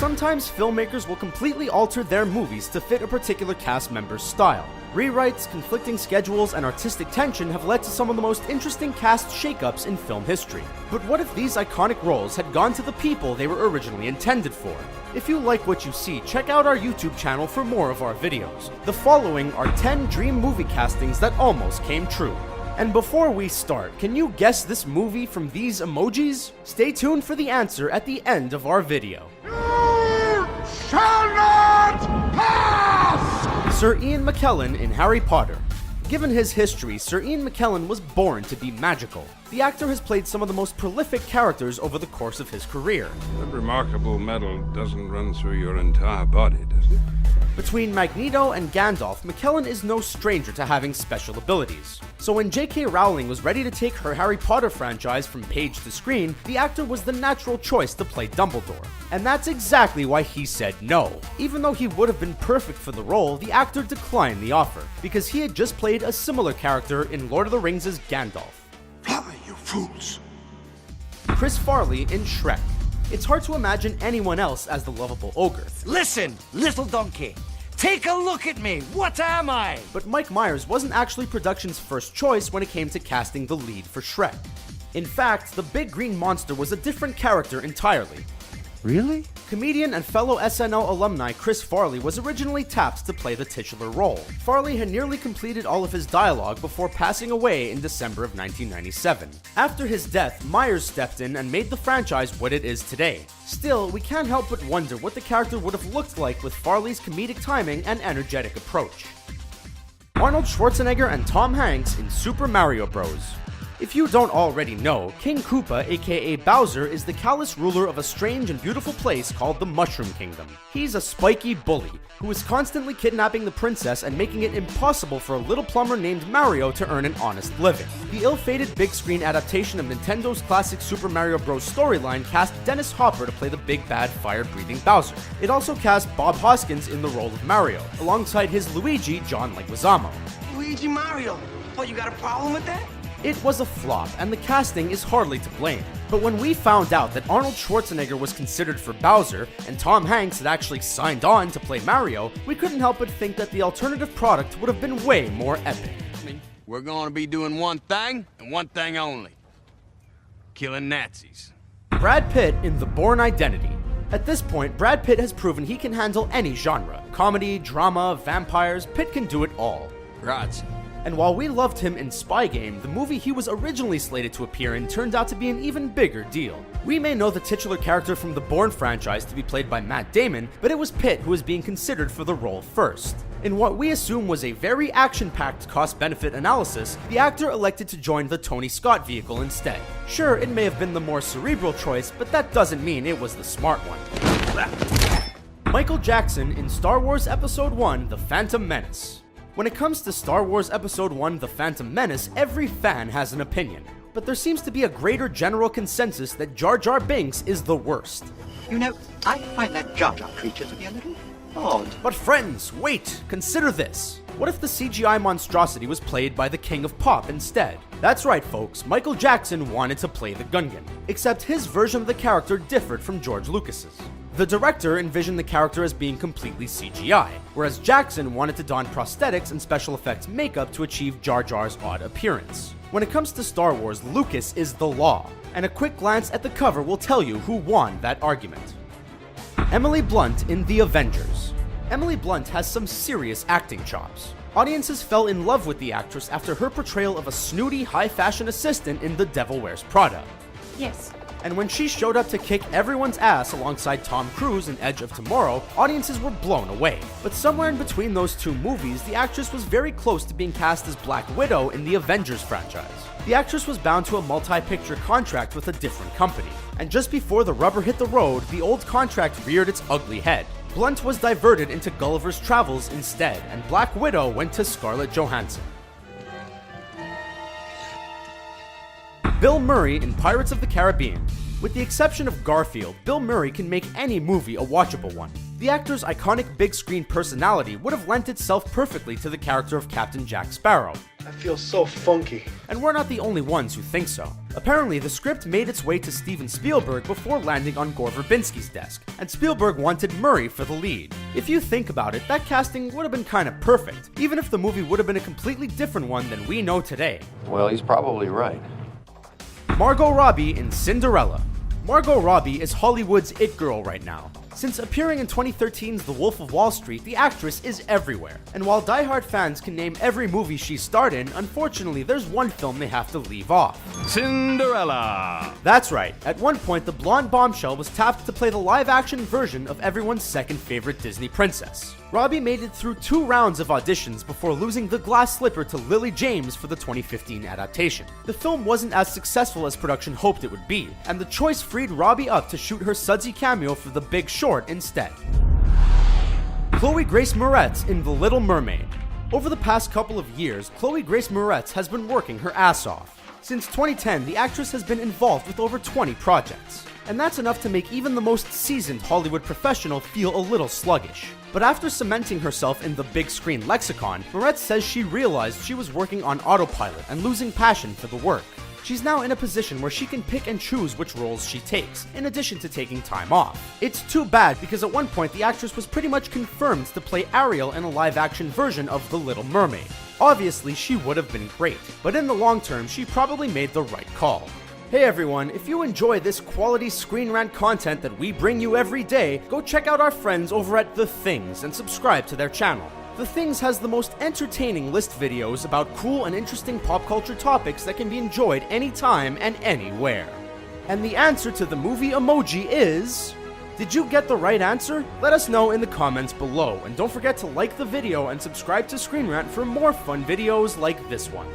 Sometimes filmmakers will completely alter their movies to fit a particular cast member's style. Rewrites, conflicting schedules, and artistic tension have led to some of the most interesting cast shakeups in film history. But what if these iconic roles had gone to the people they were originally intended for? If you like what you see, check out our YouTube channel for more of our videos. The following are 10 dream movie castings that almost came true. And before we start, can you guess this movie from these emojis? Stay tuned for the answer at the end of our video. You shall not pass! Sir Ian McKellen in Harry Potter. Given his history, Sir Ian McKellen was born to be magical. The actor has played some of the most prolific characters over the course of his career. That remarkable metal doesn't run through your entire body, does it? Between Magneto and Gandalf, McKellen is no stranger to having special abilities. So when J.K. Rowling was ready to take her Harry Potter franchise from page to screen, the actor was the natural choice to play Dumbledore. And that's exactly why he said no. Even though he would have been perfect for the role, the actor declined the offer, because he had just played a similar character in Lord of the Rings' Gandalf. Fly, you fools! Chris Farley in Shrek. It's hard to imagine anyone else as the lovable ogre. Listen, little donkey. Take a look at me. What am I? But Mike Myers wasn't actually production's first choice when it came to casting the lead for Shrek. In fact, the big green monster was a different character entirely. Really? Comedian and fellow SNL alumni Chris Farley was originally tapped to play the titular role. Farley had nearly completed all of his dialogue before passing away in December of 1997. After his death, Myers stepped in and made the franchise what it is today. Still, we can't help but wonder what the character would have looked like with Farley's comedic timing and energetic approach. Arnold Schwarzenegger and Tom Hanks in Super Mario Bros. If you don't already know, King Koopa, aka Bowser, is the callous ruler of a strange and beautiful place called the Mushroom Kingdom. He's a spiky bully, who is constantly kidnapping the princess and making it impossible for a little plumber named Mario to earn an honest living. The ill-fated big-screen adaptation of Nintendo's classic Super Mario Bros. Storyline cast Dennis Hopper to play the big bad fire-breathing Bowser. It also cast Bob Hoskins in the role of Mario, alongside his Luigi, John Leguizamo. Luigi Mario. Oh, you got a problem with that? It was a flop, and the casting is hardly to blame. But when we found out that Arnold Schwarzenegger was considered for Bowser, and Tom Hanks had actually signed on to play Mario, we couldn't help but think that the alternative product would have been way more epic. We're gonna be doing one thing, and one thing only. Killing Nazis. Brad Pitt in The Bourne Identity. At this point, Brad Pitt has proven he can handle any genre. Comedy, drama, vampires, Pitt can do it all. Grazie. And while we loved him in Spy Game, the movie he was originally slated to appear in turned out to be an even bigger deal. We may know the titular character from the Bourne franchise to be played by Matt Damon, but it was Pitt who was being considered for the role first. In what we assume was a very action-packed cost-benefit analysis, the actor elected to join the Tony Scott vehicle instead. Sure, it may have been the more cerebral choice, but that doesn't mean it was the smart one. Michael Jackson in Star Wars Episode 1: The Phantom Menace. When it comes to Star Wars Episode 1: The Phantom Menace, every fan has an opinion. But there seems to be a greater general consensus that Jar Jar Binks is the worst. You know, I find that Jar Jar creature to be a little odd. But friends, wait, consider this. What if the CGI monstrosity was played by the King of Pop instead? That's right folks, Michael Jackson wanted to play the Gungan, except his version of the character differed from George Lucas's. The director envisioned the character as being completely CGI, whereas Jackson wanted to don prosthetics and special effects makeup to achieve Jar Jar's odd appearance. When it comes to Star Wars, Lucas is the law, and a quick glance at the cover will tell you who won that argument. Emily Blunt in The Avengers. Emily Blunt has some serious acting chops. Audiences fell in love with the actress after her portrayal of a snooty, high-fashion assistant in The Devil Wears Prada. Yes. And when she showed up to kick everyone's ass alongside Tom Cruise in Edge of Tomorrow, audiences were blown away. But somewhere in between those two movies, the actress was very close to being cast as Black Widow in the Avengers franchise. The actress was bound to a multi-picture contract with a different company, and just before the rubber hit the road, the old contract reared its ugly head. Blunt was diverted into Gulliver's Travels instead, and Black Widow went to Scarlett Johansson. Bill Murray in Pirates of the Caribbean. With the exception of Garfield, Bill Murray can make any movie a watchable one. The actor's iconic big screen personality would have lent itself perfectly to the character of Captain Jack Sparrow. I feel so funky. And we're not the only ones who think so. Apparently, the script made its way to Steven Spielberg before landing on Gore Verbinski's desk, and Spielberg wanted Murray for the lead. If you think about it, that casting would have been kinda perfect, even if the movie would have been a completely different one than we know today. Well, he's probably right. Margot Robbie in Cinderella. Margot Robbie is Hollywood's it girl right now. Since appearing in 2013's The Wolf of Wall Street, the actress is everywhere. And while diehard fans can name every movie she starred in, unfortunately there's one film they have to leave off. Cinderella! That's right, at one point the blonde bombshell was tapped to play the live-action version of everyone's second favorite Disney princess. Robbie made it through 2 rounds of auditions before losing the glass slipper to Lily James for the 2015 adaptation. The film wasn't as successful as production hoped it would be, and the choice freed Robbie up to shoot her sudsy cameo for The Big Short instead. Chloe Grace Moretz in The Little Mermaid. Over the past couple of years, Chloe Grace Moretz has been working her ass off. Since 2010, the actress has been involved with over 20 projects. And that's enough to make even the most seasoned Hollywood professional feel a little sluggish. But after cementing herself in the big screen lexicon, Moretz says she realized she was working on autopilot and losing passion for the work. She's now in a position where she can pick and choose which roles she takes, in addition to taking time off. It's too bad because at one point the actress was pretty much confirmed to play Ariel in a live-action version of The Little Mermaid. Obviously, she would have been great, but in the long term, she probably made the right call. Hey everyone, if you enjoy this quality Screen Rant content that we bring you every day, go check out our friends over at The Things and subscribe to their channel. The Things has the most entertaining list videos about cool and interesting pop culture topics that can be enjoyed anytime and anywhere. And the answer to the movie emoji is... Did you get the right answer? Let us know in the comments below, and don't forget to like the video and subscribe to Screen Rant for more fun videos like this one.